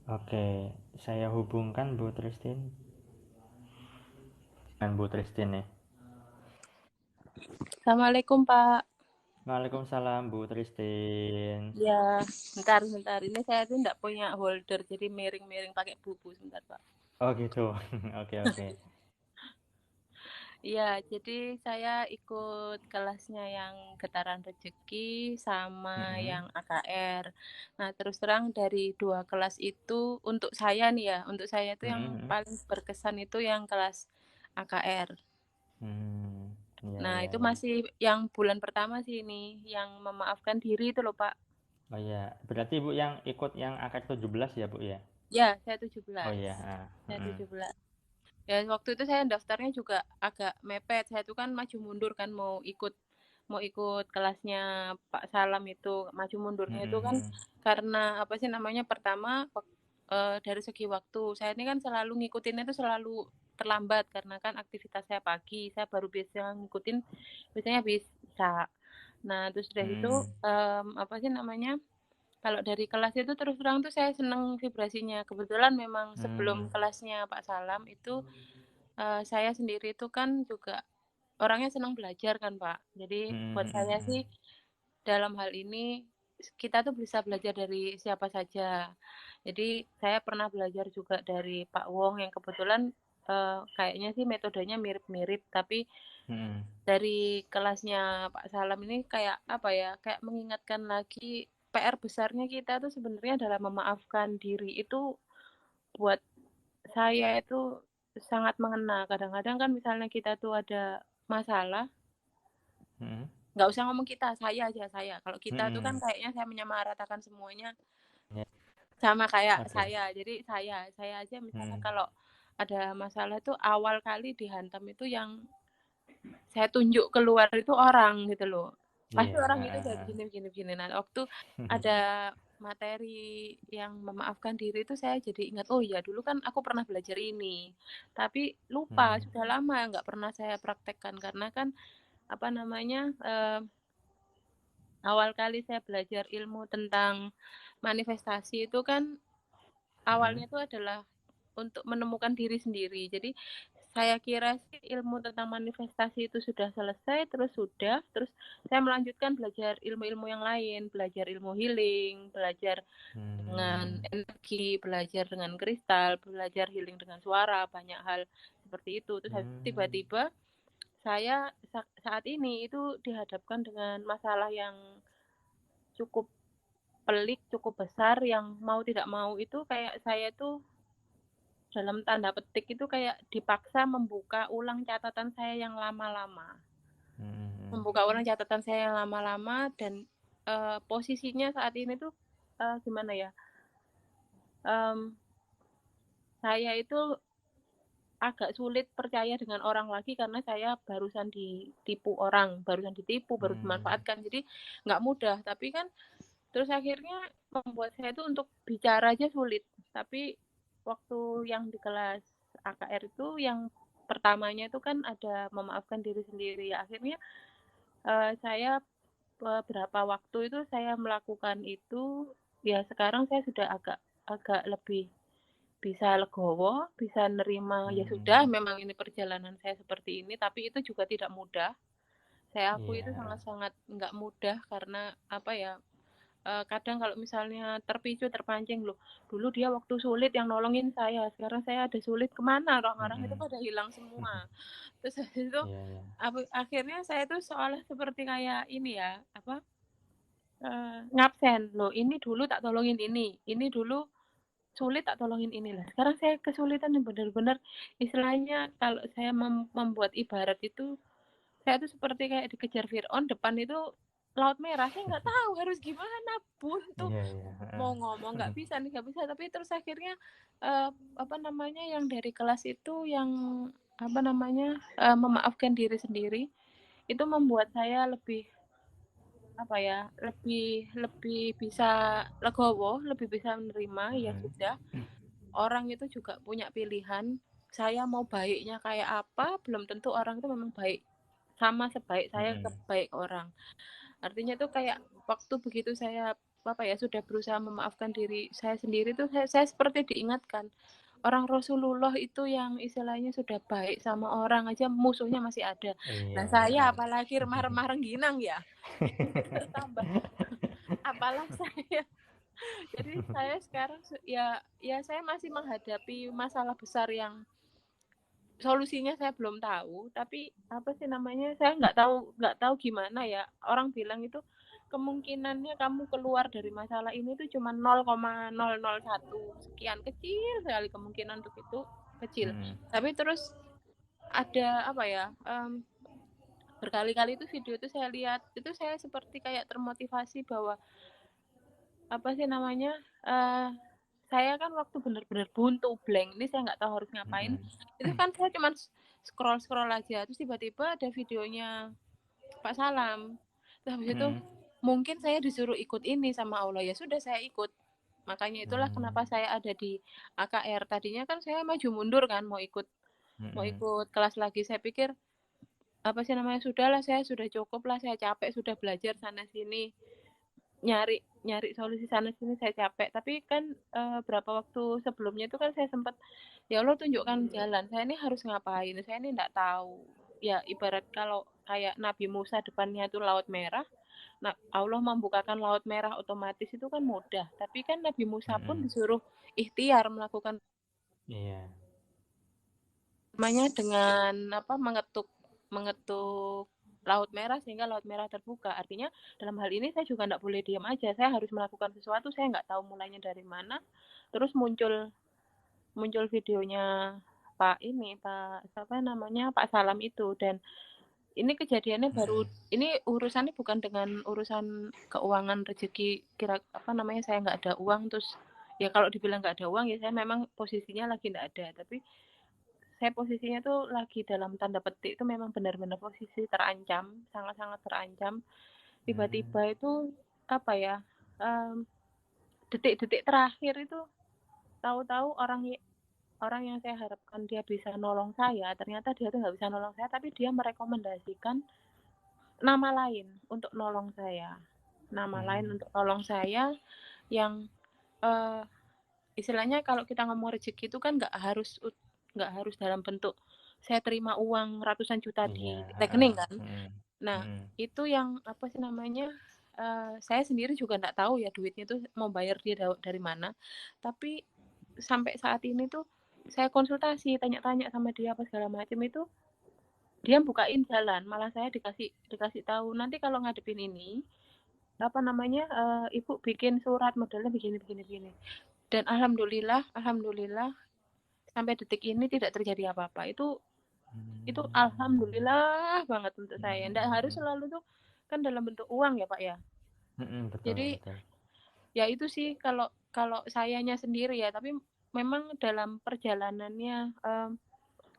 Oke, saya hubungkan Bu Tristin dengan Bu Tristin nih. Assalamualaikum Pak. Waalaikumsalam Bu Tristin. Ya, bentar. Ini saya tuh nggak punya holder, jadi miring-miring pakai buku sebentar Pak. Oh gitu. Oke oke. Iya, jadi saya ikut kelasnya yang Getaran Rezeki sama Mm-mm. yang AKR. Nah, terus terang dari dua kelas itu untuk saya nih ya, untuk saya tuh yang Mm-mm. paling berkesan itu yang kelas AKR. Iya Nah, iya itu iya. masih yang bulan pertama sih ini, yang memaafkan diri itu loh Pak. Oh iya, berarti Bu yang ikut yang akad 17 ya Bu ya? Ya, saya Oh 17. iya. Saya Mm-mm. 17. Ya waktu itu saya daftarnya juga agak mepet. Saya tuh kan maju mundur kan mau ikut kelasnya Pak Salam itu. Maju mundurnya itu kan Mm-mm. karena apa sih namanya? Pertama dari segi waktu. Saya ini kan selalu ngikutinnya itu selalu terlambat karena kan aktivitas saya pagi. Saya baru bisa ngikutin biasanya bisa. Nah, terus dari itu Mm-mm. apa sih namanya? Kalau dari kelas itu terus terang tuh saya seneng vibrasinya. Kebetulan memang sebelum Mm. kelasnya Pak Salam itu saya sendiri itu kan juga orangnya senang belajar kan Pak. Jadi buat saya Mm-mm. sih dalam hal ini kita tuh bisa belajar dari siapa saja. Jadi saya pernah belajar juga dari Pak Wong yang kebetulan kayaknya sih metodenya mirip-mirip, tapi Mm-mm. dari kelasnya Pak Salam ini kayak apa ya, kayak mengingatkan lagi PR besarnya kita tuh sebenarnya adalah memaafkan diri itu buat saya itu sangat mengena. Kadang-kadang kan misalnya kita tuh ada masalah, Mm-mm. nggak usah ngomong kita, saya aja saya. Kalau kita tuh kan Mm-mm. kayaknya saya menyamaratakan semuanya Ya, sama kayak oke. saya. Jadi saya aja misalnya Mm. kalau ada masalah tuh awal kali dihantam itu yang saya tunjuk keluar itu orang gitu loh. Pasti Iya. orang itu udah begini. Nah, waktu ada materi yang memaafkan diri itu saya jadi ingat, oh iya dulu kan aku pernah belajar ini. Tapi lupa, Mm. sudah lama nggak pernah saya praktekkan karena kan apa namanya awal kali saya belajar ilmu tentang manifestasi itu kan Mm-mm. awalnya itu adalah untuk menemukan diri sendiri. Jadi saya kira sih ilmu tentang manifestasi itu sudah selesai, terus saya melanjutkan belajar ilmu-ilmu yang lain, belajar ilmu healing, belajar dengan Mm. energi, belajar dengan kristal, belajar healing dengan suara, banyak hal seperti itu. Terus Mm. tiba-tiba saya saat ini itu dihadapkan dengan masalah yang cukup pelik, cukup besar yang mau tidak mau itu kayak saya tuh dalam tanda petik itu kayak dipaksa membuka ulang catatan saya yang lama-lama. Mm. Membuka ulang catatan saya yang lama-lama dan posisinya saat ini tuh gimana ya? Um, saya itu agak sulit percaya dengan orang lagi karena saya barusan ditipu, baru Mm. dimanfaatkan. Jadi nggak mudah, tapi kan terus akhirnya membuat saya itu untuk bicara aja sulit. Tapi waktu yang di kelas AKR itu yang pertamanya itu kan ada memaafkan diri sendiri. Ya, akhirnya saya beberapa waktu itu saya melakukan itu. Ya sekarang saya sudah agak agak lebih bisa legowo, bisa nerima ya sudah Mm. memang ini perjalanan saya seperti ini, tapi itu juga tidak mudah. Saya akui itu Iya. sangat-sangat nggak mudah karena apa ya kadang kalau misalnya terpicu terpancing loh dulu dia waktu sulit yang nolongin saya sekarang saya ada sulit kemana orang-orang itu Mm-mm. pada hilang semua terus habis itu Iya, iya. akhirnya saya tuh seolah seperti kayak ini ya apa ngabsen loh ini dulu tak tolongin ini dulu sulit tak tolongin inilah sekarang saya kesulitan yang benar-benar istilahnya kalau saya membuat ibarat itu saya tuh seperti kayak dikejar Fir'aun depan itu laut merah saya nggak tahu harus gimana buntu Iya, iya. mau ngomong nggak bisa tapi terus akhirnya apa namanya yang dari kelas itu yang apa namanya memaafkan diri sendiri itu membuat saya lebih apa ya lebih lebih bisa legowo lebih bisa menerima ya Mm-mm. sudah orang itu juga punya pilihan saya mau baiknya kayak apa belum tentu orang itu memang baik sama sebaik saya ke Mm-mm. baik orang artinya tuh kayak waktu begitu saya sudah berusaha memaafkan diri saya sendiri tuh saya seperti diingatkan orang Rasulullah itu yang istilahnya sudah baik sama orang aja musuhnya masih ada. Iya, Nah saya heeh. apalagi remah-remah rengginang ya. Itu tambah apalah saya. Jadi saya sekarang ya saya masih menghadapi masalah besar yang solusinya saya belum tahu, tapi apa sih namanya, saya nggak tahu gimana ya. Orang bilang itu kemungkinannya kamu keluar dari masalah ini tuh cuma 0,001 sekian, kecil sekali kemungkinan untuk itu, kecil. Tapi terus ada apa ya, berkali-kali itu video itu saya lihat, itu saya seperti kayak termotivasi bahwa apa sih namanya, saya kan waktu benar-benar buntu, blank, ini saya nggak tahu harus ngapain. Itu kan saya cuma scroll aja, terus tiba-tiba ada videonya Pak Salam. Terus habis itu mungkin saya disuruh ikut ini sama Allah, ya sudah saya ikut. Makanya itulah kenapa saya ada di AKR. Tadinya kan saya maju mundur kan mau ikut kelas lagi. Saya pikir apa sih namanya, sudahlah, saya sudah cukup lah, saya capek sudah belajar sana sini. Nyari solusi sana sini saya capek, tapi kan berapa waktu sebelumnya itu kan saya sempat, ya Allah tunjukkan jalan, saya ini harus ngapain, saya ini enggak tahu. Ya ibarat kalau kayak Nabi Musa depannya itu laut merah, nah Allah membukakan laut merah otomatis itu kan mudah, tapi kan Nabi Musa pun disuruh ikhtiar melakukan namanya dengan apa mengetuk laut merah sehingga laut merah terbuka. Artinya dalam hal ini saya juga nggak boleh diam aja, saya harus melakukan sesuatu, saya nggak tahu mulainya dari mana. Terus muncul videonya Pak Salam itu, dan ini kejadiannya baru, ini urusannya bukan dengan urusan keuangan rezeki, saya nggak ada uang, terus ya kalau dibilang nggak ada uang ya saya memang posisinya lagi nggak ada, tapi saya posisinya tuh lagi dalam tanda petik itu memang benar-benar posisi terancam, sangat-sangat terancam. Tiba-tiba itu apa ya, detik-detik terakhir itu tahu-tahu orang yang saya harapkan dia bisa nolong saya, ternyata dia tuh nggak bisa nolong saya, tapi dia merekomendasikan nama lain untuk nolong saya. Nama lain untuk nolong saya yang istilahnya kalau kita ngomong rezeki itu kan nggak harus dalam bentuk saya terima uang ratusan juta di rekening kan. Nah itu yang apa sih namanya, saya sendiri juga nggak tahu ya duitnya tuh mau bayar dia dari mana, tapi sampai saat ini tuh saya konsultasi tanya-tanya sama dia apa segala macam, itu dia bukain jalan, malah saya dikasih tahu nanti kalau ngadepin ini apa namanya, ibu bikin surat modelnya begini. Dan alhamdulillah sampai detik ini tidak terjadi apa-apa. Itu alhamdulillah banget untuk saya. Nggak harus selalu tuh kan dalam bentuk uang ya Pak ya. Betul, Jadi betul. ya itu sih kalau sayanya sendiri ya, tapi memang dalam perjalanannya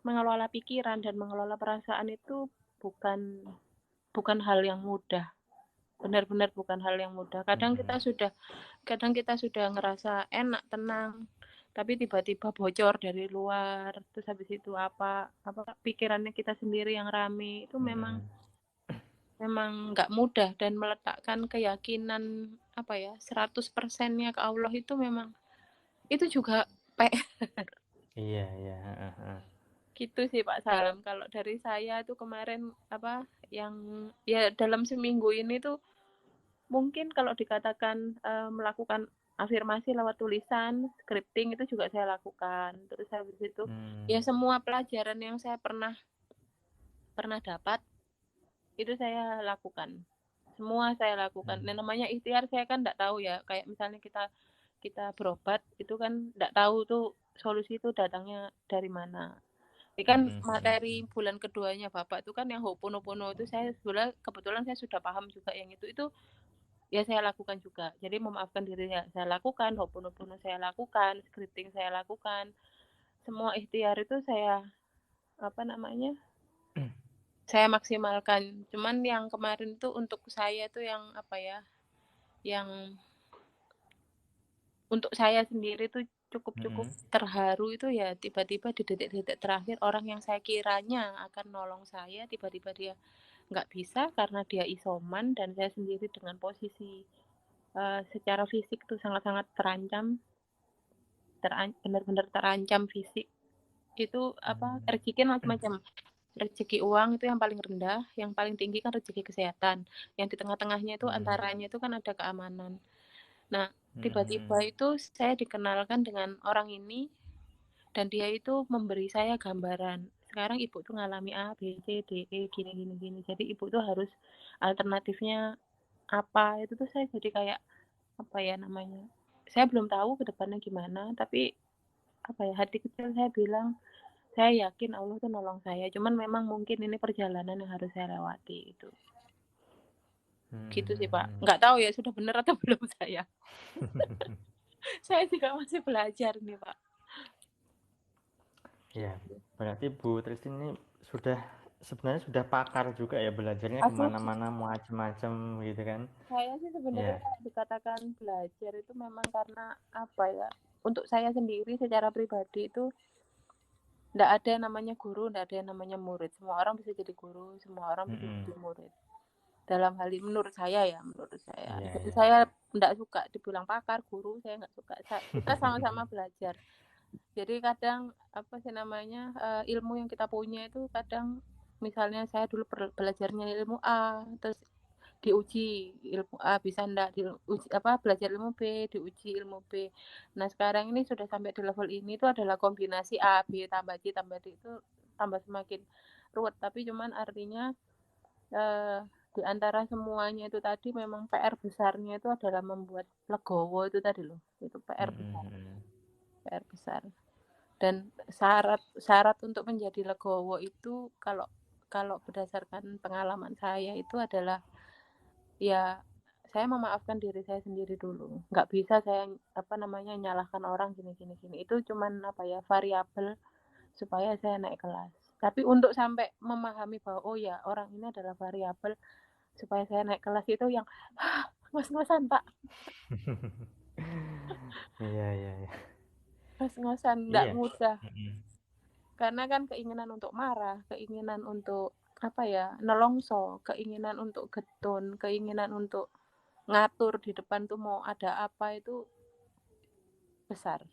mengelola pikiran dan mengelola perasaan itu bukan hal yang mudah. Benar-benar bukan hal yang mudah. Kadang kita sudah ngerasa enak, tenang, tapi tiba-tiba bocor dari luar, terus habis itu apa pikirannya kita sendiri yang rame, itu memang nggak mudah, dan meletakkan keyakinan 100%-nya ke Allah itu memang itu juga PR. Iya. Gitu sih Pak Salam. Kalau dari saya tuh kemarin yang ya dalam seminggu ini tuh mungkin kalau dikatakan melakukan afirmasi lewat tulisan, scripting itu juga saya lakukan. Terus habis itu ya semua pelajaran yang saya pernah dapat itu saya lakukan. Semua saya lakukan. Nah, namanya ikhtiar saya kan enggak tahu ya, kayak misalnya kita berobat itu kan enggak tahu tuh solusi itu datangnya dari mana. Ini kan materi bulan keduanya Bapak itu kan yang Ho'oponopono itu saya kebetulan saya sudah paham juga yang itu ya saya lakukan juga. Jadi memaafkan diri saya lakukan, Ho'oponopono saya lakukan, scripting saya lakukan. Semua ikhtiar itu saya saya maksimalkan. Cuman yang kemarin tuh untuk saya tuh yang yang untuk saya sendiri tuh cukup terharu itu ya tiba-tiba di detik-detik terakhir orang yang saya kiranya akan nolong saya tiba-tiba dia nggak bisa karena dia isoman, dan saya sendiri dengan posisi secara fisik tuh sangat-sangat terancam, benar-benar terancam fisik. Itu rezeki kan macam-macam. Rezeki uang itu yang paling rendah, yang paling tinggi kan rezeki kesehatan. Yang di tengah-tengahnya itu antaranya itu kan ada keamanan. Nah, tiba-tiba itu saya dikenalkan dengan orang ini dan dia itu memberi saya gambaran. Sekarang ibu tuh ngalami A, B, C, D, E, gini, gini, gini. Jadi ibu tuh harus alternatifnya apa. Itu tuh saya jadi kayak, apa ya namanya, saya belum tahu ke depannya gimana, tapi apa ya, hati kecil saya bilang, saya yakin Allah tuh nolong saya. Cuman memang mungkin ini perjalanan yang harus saya lewati itu. Gitu sih, Pak. Nggak tahu ya sudah benar atau belum saya. Saya juga masih belajar nih, Pak. Ya, berarti Bu Tristin ini sebenarnya sudah pakar juga ya, belajarnya Aku kemana-mana macam-macam gitu kan. Saya sih sebenarnya Ya. kalau dikatakan belajar itu memang karena apa ya? Untuk saya sendiri secara pribadi itu nggak ada yang namanya guru, nggak ada yang namanya murid. Semua orang bisa jadi guru, semua orang bisa jadi murid. Dalam hal ini menurut saya ya, menurut saya. Iya, Jadi iya. saya nggak suka dibilang pakar, guru, saya nggak suka. Kita sama-sama belajar. Jadi kadang apa sih namanya ilmu yang kita punya itu kadang misalnya saya dulu belajarnya ilmu A, terus diuji ilmu A bisa enggak, diuji belajar ilmu B, diuji ilmu B. Nah, sekarang ini sudah sampai di level ini itu adalah kombinasi A, B tambah C tambah D itu tambah semakin ruwet. Tapi cuman artinya di antara semuanya itu tadi memang PR besarnya itu adalah membuat legowo itu tadi loh. Itu PR besar. PR besar. Dan syarat untuk menjadi legowo itu kalau berdasarkan pengalaman saya itu adalah ya saya memaafkan diri saya sendiri dulu. Nggak bisa saya nyalahkan orang gini gini gini. Itu cuman variabel supaya saya naik kelas. Tapi untuk sampai memahami bahwa oh ya orang ini adalah variabel supaya saya naik kelas itu yang ngos-ngosan Pak. Iya, iya, iya. Ngos-ngosan nggak Iya. mudah. Karena kan keinginan untuk marah, keinginan untuk nelongso, keinginan untuk getun, keinginan untuk ngatur di depan tuh mau ada apa itu besar.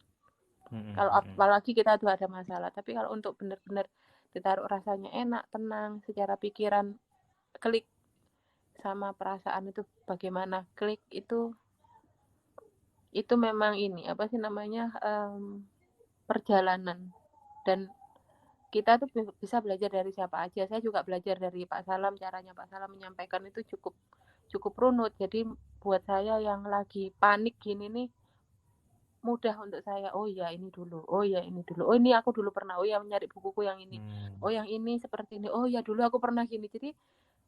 Kalau apalagi kita tuh ada masalah, tapi kalau untuk benar-benar ditaruh rasanya enak, tenang, secara pikiran klik sama perasaan itu bagaimana klik itu memang ini perjalanan dan kita tuh bisa belajar dari siapa aja. Saya juga belajar dari Pak Salam, caranya Pak Salam menyampaikan itu cukup runut. Jadi buat saya yang lagi panik gini nih mudah untuk saya. Oh ya ini dulu. Oh ya ini dulu. Oh ini aku dulu pernah. Oh ya nyari bukuku yang ini. Oh yang ini seperti ini. Oh ya dulu aku pernah gini. Jadi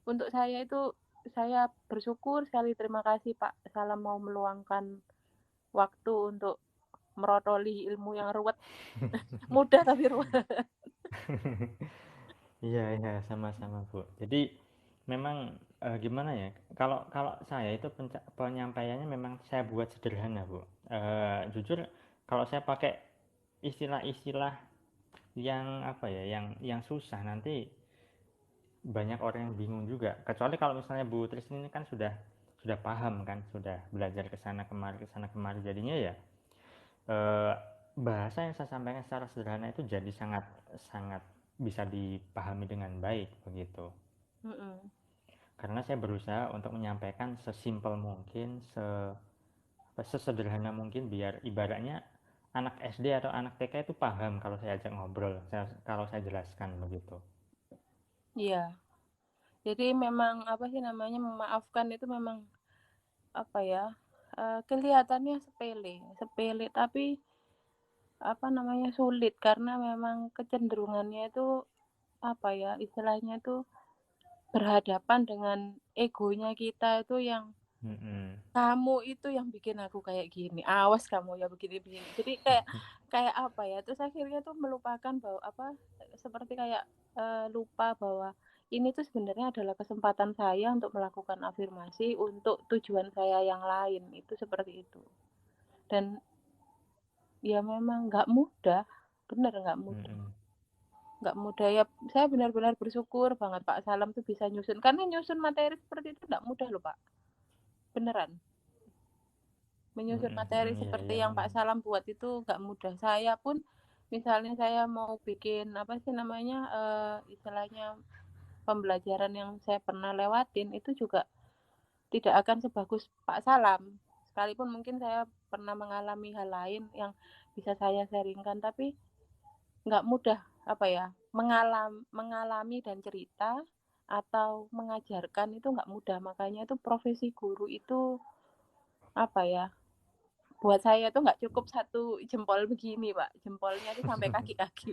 untuk saya itu saya bersyukur sekali, terima kasih Pak Salam mau meluangkan waktu untuk merotoli ilmu yang ruwet. Mudah tapi ruwet. Iya, iya, sama-sama, Bu. Jadi memang gimana ya? Kalau kalau saya itu penyampaiannya memang saya buat sederhana, Bu. Jujur kalau saya pakai istilah-istilah yang apa ya, yang susah nanti banyak orang yang bingung juga. Kecuali kalau misalnya Bu Tris ini kan sudah paham kan, sudah belajar ke sana kemari, jadinya ya eh, bahasa yang saya sampaikan secara sederhana itu jadi sangat sangat bisa dipahami dengan baik begitu. Karena saya berusaha untuk menyampaikan sesimpel mungkin, sesederhana mungkin biar ibaratnya anak SD atau anak TK itu paham kalau saya ajak ngobrol, kalau saya jelaskan begitu. Iya. Jadi memang memaafkan itu memang kelihatannya sepele, sepele tapi sulit karena memang kecenderungannya itu istilahnya itu berhadapan dengan egonya kita itu yang kamu itu yang bikin aku kayak gini, awas kamu ya begini-begini. Jadi kayak terus akhirnya tuh melupakan bahwa seperti kayak lupa bahwa ini tuh sebenarnya adalah kesempatan saya untuk melakukan afirmasi untuk tujuan saya yang lain, itu seperti itu. Dan ya memang nggak mudah, bener nggak mudah. Nggak mudah ya, saya benar-benar bersyukur banget Pak Salam tuh bisa nyusun, karena nyusun materi seperti itu nggak mudah loh Pak, beneran. menyusun materi Iya seperti iya yang Pak memang. Salam buat itu nggak mudah. Saya pun misalnya saya mau bikin apa sih namanya istilahnya pembelajaran yang saya pernah lewatin itu juga tidak akan sebagus Pak Salam. Sekalipun mungkin saya pernah mengalami hal lain yang bisa saya sharingkan, tapi nggak mudah apa ya mengalami dan cerita atau mengajarkan itu nggak mudah. Makanya itu profesi guru itu apa ya, buat saya tuh nggak cukup satu jempol begini Pak, jempolnya tuh sampai kaki-kaki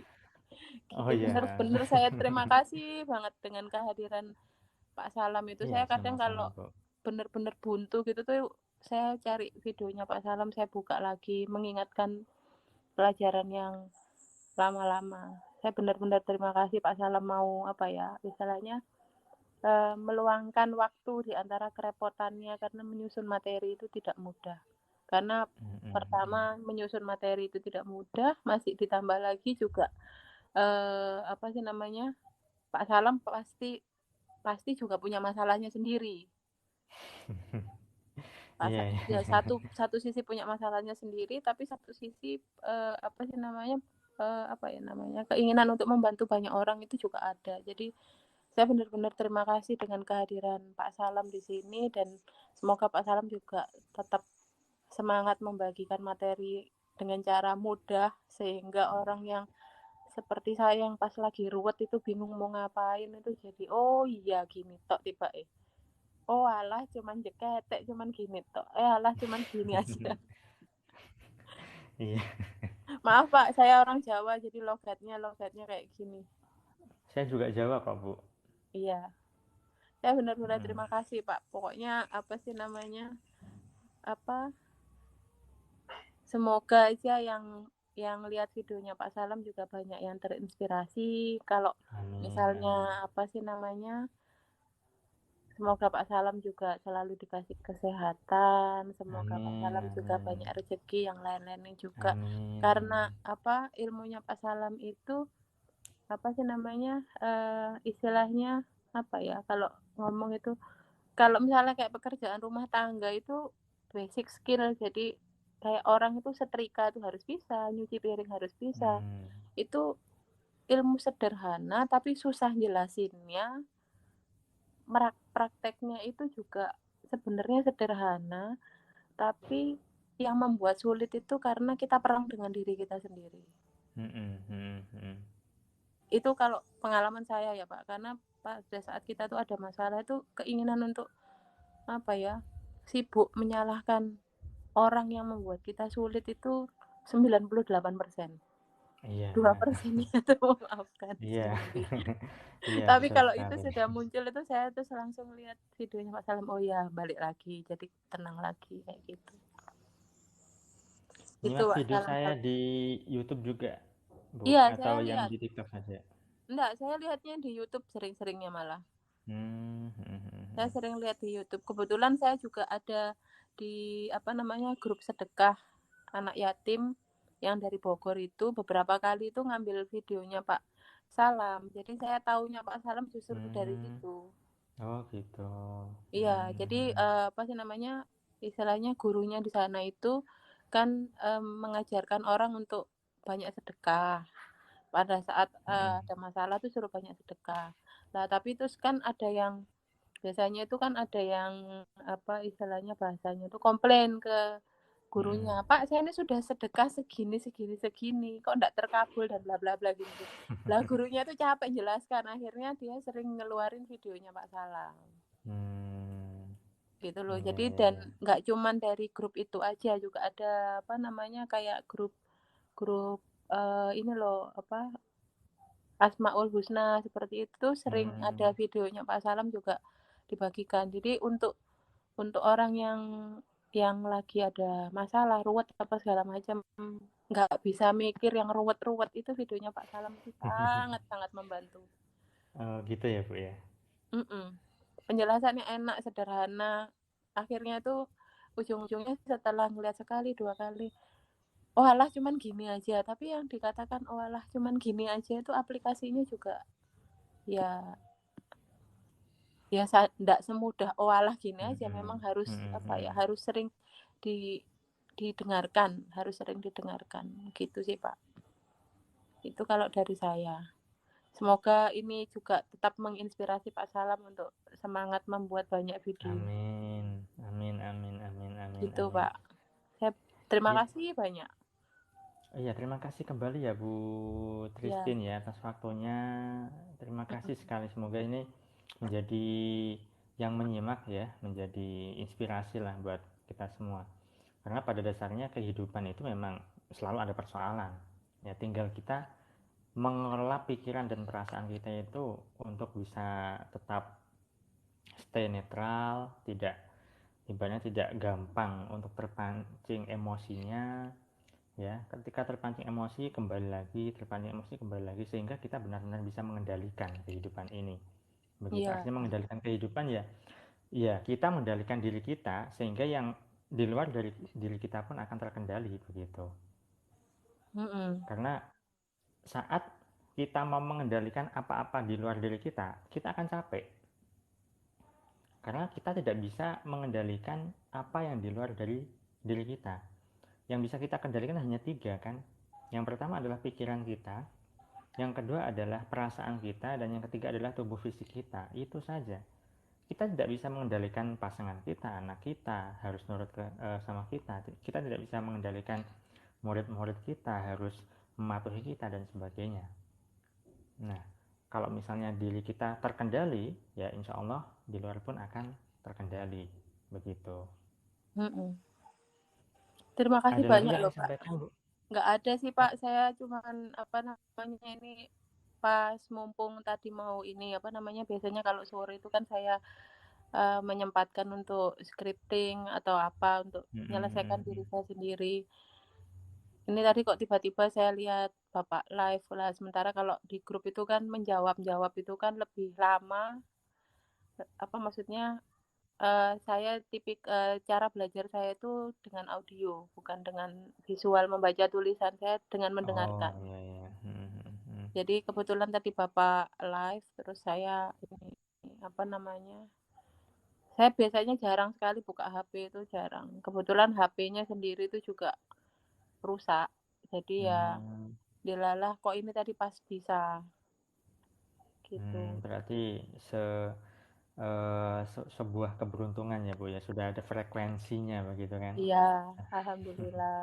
Oh gitu. iya. Bener-bener saya terima kasih banget dengan kehadiran Pak Salam itu. Iya Saya kadang sama-sama kalau Bu. bener-bener buntu gitu tuh saya cari videonya Pak Salam, saya buka lagi mengingatkan pelajaran yang lama-lama. Saya benar-benar terima kasih Pak Salam mau apa ya istilahnya meluangkan waktu di antara kerepotannya karena menyusun materi itu tidak mudah. Karena pertama menyusun materi itu tidak mudah, masih ditambah lagi juga apa sih namanya Pak Salam pasti juga punya masalahnya sendiri. Iya iya. Ya satu sisi punya masalahnya sendiri, tapi satu sisi apa sih namanya apa ya namanya keinginan untuk membantu banyak orang itu juga ada. Jadi saya benar-benar terima kasih dengan kehadiran Pak Salam di sini dan semoga Pak Salam juga tetap semangat membagikan materi dengan cara mudah sehingga orang yang seperti saya yang pas lagi ruwet itu bingung mau ngapain itu jadi oh iya gini tok tiba oh alah cuman jeketek cuman gini tok alah cuman gini aja. Iya. Maaf Pak saya orang Jawa jadi logatnya kayak gini. Saya juga Jawa kok Bu. Iya saya benar-benar Hmm. terima kasih Pak pokoknya apa sih namanya apa semoga aja yang lihat videonya Pak Salam juga banyak yang terinspirasi kalau Amin misalnya amin. apa sih namanya semoga Pak Salam juga selalu dikasih kesehatan semoga Pak Amin Salam juga amin. banyak rezeki yang lain-lainnya juga Amin karena amin. apa ilmunya Pak Salam itu apa sih namanya istilahnya apa ya kalau ngomong itu kalau misalnya kayak pekerjaan rumah tangga itu basic skill jadi kayak orang itu setrika itu harus bisa nyuci piring harus bisa Hmm. itu ilmu sederhana tapi susah jelasinnya prakteknya itu juga sebenarnya sederhana tapi yang membuat sulit itu karena kita perang dengan diri kita sendiri itu kalau pengalaman saya ya Pak karena pada saat kita tuh ada masalah itu keinginan untuk apa ya sibuk menyalahkan orang yang membuat kita sulit itu 98%. Iya. 2%-nya itu memaafkan Iya. sendiri. Iya Tapi betul kalau itu sekali. sudah muncul itu saya terus langsung lihat videonya Pak Salam. Oh ya, balik lagi. Jadi tenang lagi kayak gitu. Itu Nyimak Pak video Salam. saya di YouTube juga Bu Iya, atau saya yang lihat. di TikTok saja? Enggak, saya lihatnya di YouTube sering-seringnya malah. Saya sering lihat di YouTube. Kebetulan saya juga ada di apa namanya grup sedekah anak yatim yang dari Bogor itu beberapa kali itu ngambil videonya Pak Salam. Jadi saya taunya Pak Salam justru dari Hmm. situ. Oh gitu. Iya, jadi apa sih namanya istilahnya gurunya di sana itu kan mengajarkan orang untuk banyak sedekah. Pada saat ada masalah tuh suruh banyak sedekah. Nah, tapi terus kan ada yang biasanya itu kan ada yang apa istilahnya bahasanya itu komplain ke gurunya, Pak saya ini sudah sedekah segini segini segini kok enggak terkabul dan bla bla bla gitu. Lah gurunya tuh capek jelaskan akhirnya dia sering ngeluarin videonya Pak Salam Hmm. gitu loh. Iya Jadi iya dan iya. nggak cuman dari grup itu aja juga ada apa namanya kayak grup ini loh apa Asmaul Husna seperti itu sering ada Hmm. videonya Pak Salam juga dibagikan. Jadi untuk orang yang lagi ada masalah ruwet apa segala macam nggak bisa mikir yang ruwet-ruwet itu videonya Pak Salam itu sangat sangat membantu. Oh gitu ya Bu ya. Mm-mm. Penjelasannya enak sederhana akhirnya tuh ujung-ujungnya setelah ngeliat sekali dua kali oh alah cuman gini aja tapi yang dikatakan oh alah cuman gini aja itu aplikasinya juga ya tidak semudah oh alah gini aja memang harus apa ya Hmm. harus sering di didengarkan, harus sering didengarkan. Gitu sih, Pak. Itu kalau dari saya. Semoga ini juga tetap menginspirasi Pak Salam untuk semangat membuat banyak video. Amin. Amin, amin, amin, amin, Gitu, amin. Pak. Saya terima Iya, kasih banyak. iya, terima kasih kembali ya Bu Ya. Tristin ya atas waktunya. Terima kasih sekali. Semoga ini menjadi yang menyimak ya, menjadi inspirasi lah buat kita semua. Karena pada dasarnya kehidupan itu memang selalu ada persoalan. Ya, tinggal kita mengelola pikiran dan perasaan kita itu untuk bisa tetap stay netral, tidak ibaratnya tidak gampang untuk terpancing emosinya, ya ketika terpancing emosi kembali lagi, terpancing emosi kembali lagi, sehingga kita benar-benar bisa mengendalikan kehidupan ini. Begitu Iya. artinya mengendalikan kehidupan ya, ya kita mengendalikan diri kita sehingga yang di luar dari diri kita pun akan terkendali begitu. Mm-mm. Karena saat kita mau mengendalikan apa-apa di luar diri kita, kita akan capek. Karena kita tidak bisa mengendalikan apa yang di luar dari diri kita. Yang bisa kita kendalikan hanya tiga kan. Yang pertama adalah pikiran kita, yang kedua adalah perasaan kita, dan yang ketiga adalah tubuh fisik kita. Itu saja. Kita tidak bisa mengendalikan pasangan kita, anak kita harus nurut sama kita. Kita tidak bisa mengendalikan murid-murid kita harus mematuhi kita dan sebagainya. Nah, kalau misalnya diri kita terkendali, ya insya Allah di luar pun akan terkendali. Begitu. Mm-mm. Terima kasih Ada lagi banyak yang loh, Pak. disampaikan, Bu? Nggak ada sih, Pak. Saya cuman apa namanya ini pas mumpung tadi mau ini apa namanya biasanya kalau sore itu kan saya menyempatkan untuk scripting atau apa untuk menyelesaikan diri saya sendiri. Ini tadi kok tiba-tiba saya lihat Bapak live lah. Sementara kalau di grup itu kan menjawab-jawab itu kan lebih lama. Apa maksudnya saya cara belajar saya itu dengan audio, bukan dengan visual membaca tulisan saya dengan Oh, mendengarkan. iya, iya. Jadi kebetulan tadi Bapak live, terus saya ini apa namanya? Saya biasanya jarang sekali buka HP itu jarang. Kebetulan HP-nya sendiri itu juga rusak. Jadi ya Hmm, dilalah kok ini tadi pas bisa gitu. berarti sebuah keberuntungan ya Bu ya, sudah ada frekuensinya begitu kan? Iya, alhamdulillah.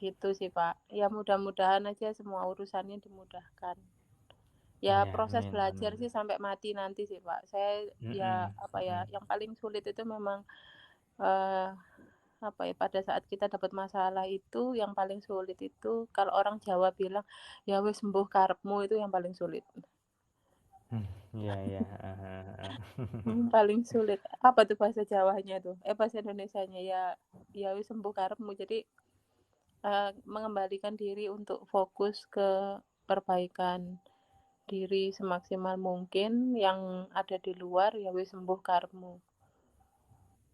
Gitu sih, Pak. Ya mudah-mudahan aja semua urusannya dimudahkan. Ya Iya, proses amin, belajar amin. sih sampai mati nanti sih, Pak. Saya ya Mm-mm, apa ya, mm-mm. yang paling sulit itu memang eh apa ya pada saat kita dapat masalah itu yang paling sulit itu kalau orang Jawa bilang ya wis sembuh karepmu itu yang paling sulit. Iya, iya. Paling sulit. Apa tuh bahasa Jawanya tuh? Bahasa Indonesianya ya ya wis sembuh karepmu. Jadi mengembalikan diri untuk fokus ke perbaikan diri semaksimal mungkin yang ada di luar ya wis sembuh karepmu.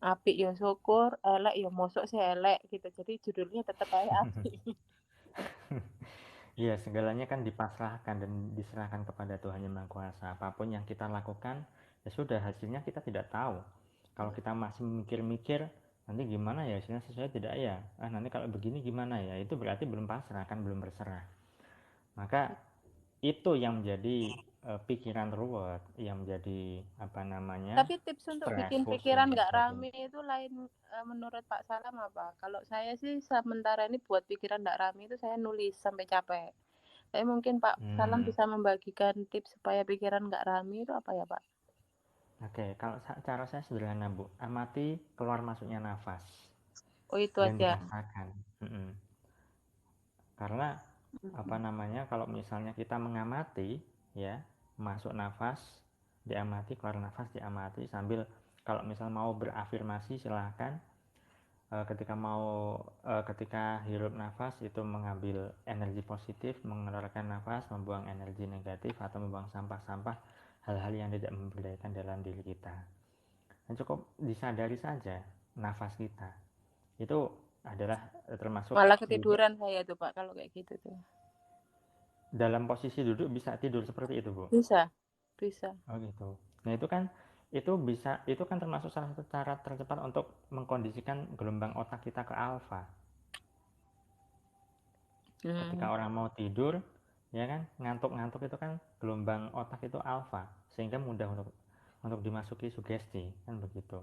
Apik ya syukur, elek ya mosok sih elek gitu. Jadi judulnya tetap aja apik. Iya, segalanya kan dipasrahkan dan diserahkan kepada Tuhan Yang Maha Kuasa. Apapun yang kita lakukan, ya sudah hasilnya kita tidak tahu. Kalau kita masih mikir-mikir, nanti gimana ya hasilnya sesuai tidak ya? Nanti kalau begini gimana ya? Itu berarti belum pasrah, kan belum berserah. Maka itu yang menjadi pikiran ruwet, yang menjadi apa namanya Tapi tips untuk stres, bikin pikiran pusing dan nggak sebagainya. rame itu lain menurut Pak Salam apa? Kalau saya sih sementara ini buat pikiran nggak rame itu saya nulis sampai capek. Tapi mungkin Pak Salam Hmm. bisa membagikan tips supaya pikiran nggak rame itu apa ya Pak? Oke, kalau cara saya sederhana Bu, amati keluar masuknya nafas Oh itu dan aja. dirasakan. Karena apa namanya, kalau misalnya kita mengamati, ya masuk nafas diamati, keluar nafas diamati, sambil kalau misal mau berafirmasi silahkan. Ketika hirup nafas itu mengambil energi positif, mengeluarkan nafas membuang energi negatif atau membuang sampah-sampah, hal-hal yang tidak memberdayakan dalam diri kita. Dan cukup disadari saja nafas kita itu adalah termasuk Malah juga ketiduran saya tuh Pak kalau kayak gitu tuh. dalam posisi duduk bisa tidur seperti itu Bu. Bisa, bisa. Oh gitu. Nah itu kan itu kan termasuk salah satu cara tercepat untuk mengkondisikan gelombang otak kita ke alfa. Ketika orang mau tidur, ya kan, ngantuk-ngantuk itu kan gelombang otak itu alfa, sehingga mudah untuk dimasuki sugesti, kan begitu.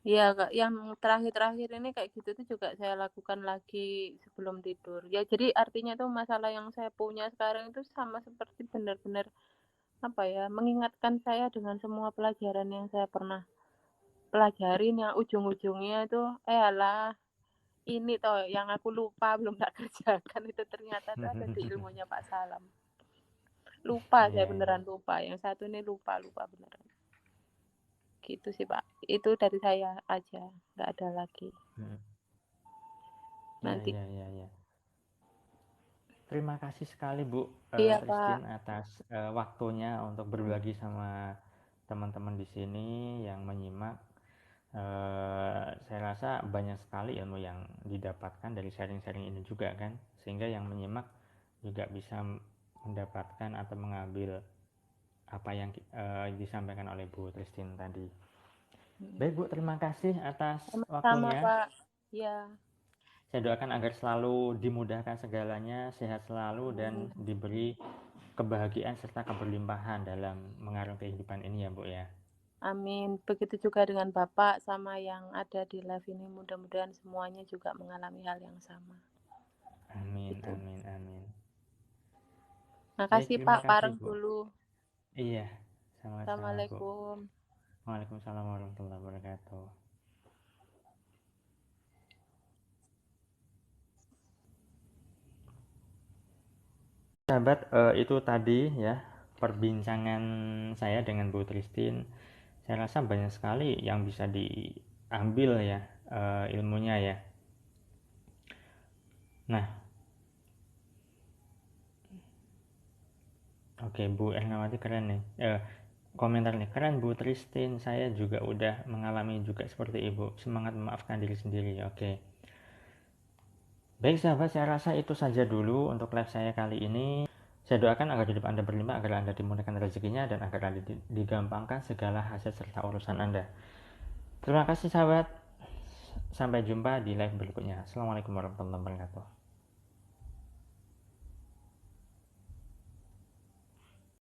Iya, Kak, yang terakhir-terakhir ini kayak gitu tuh juga saya lakukan lagi sebelum tidur. Ya, jadi artinya tuh masalah yang saya punya sekarang itu sama seperti benar-benar apa ya, mengingatkan saya dengan semua pelajaran yang saya pernah pelajarin yang ujung-ujungnya itu alah ini toh yang aku lupa belum tak kerjakan itu ternyata tuh ada di ilmunya Pak Salam. Lupa saya Iya, iya. beneran lupa. Yang satu ini lupa beneran. Gitu sih Pak. Itu dari saya aja, nggak ada lagi. Iya, Nanti. iya, iya, iya. Terima kasih sekali Bu Iya Pak. Christine atas waktunya untuk berbagi sama teman-teman di sini yang menyimak. Saya rasa banyak sekali ilmu yang didapatkan dari sharing-sharing ini juga kan, sehingga yang menyimak juga bisa mendapatkan atau mengambil apa yang disampaikan oleh Bu Christine tadi. Baik Bu, terima kasih atas Sama-sama waktunya. Pak. Ya. Saya doakan agar selalu dimudahkan segalanya, sehat selalu, dan diberi kebahagiaan serta keberlimpahan dalam mengarungi kehidupan ini ya Bu ya. Amin. Begitu juga dengan Bapak sama yang ada di live ini. Mudah-mudahan semuanya juga mengalami hal yang sama. Amin, Gitu. amin, amin. Baik, Makasih terima Pak, kasih pareng Bu. dulu. Iya, sama-sama Bu. Assalamualaikum. Waalaikumsalam warahmatullahi wabarakatuh. Sahabat, itu tadi ya perbincangan saya dengan Bu Christine. Saya rasa banyak sekali yang bisa diambil ya ilmunya ya. Nah, oke, Bu Ernawati keren nih. Komentar nih, keren Bu Christine, saya juga udah mengalami juga seperti Ibu. Semangat memaafkan diri sendiri. Oke. Baik sahabat, saya rasa itu saja dulu untuk live saya kali ini. Saya doakan agar hidup Anda berlimpah, agar Anda dimudahkan rezekinya, dan agar Anda digampangkan segala hasil serta urusan Anda. Terima kasih sahabat. Sampai jumpa di live berikutnya. Assalamualaikum warahmatullahi wabarakatuh.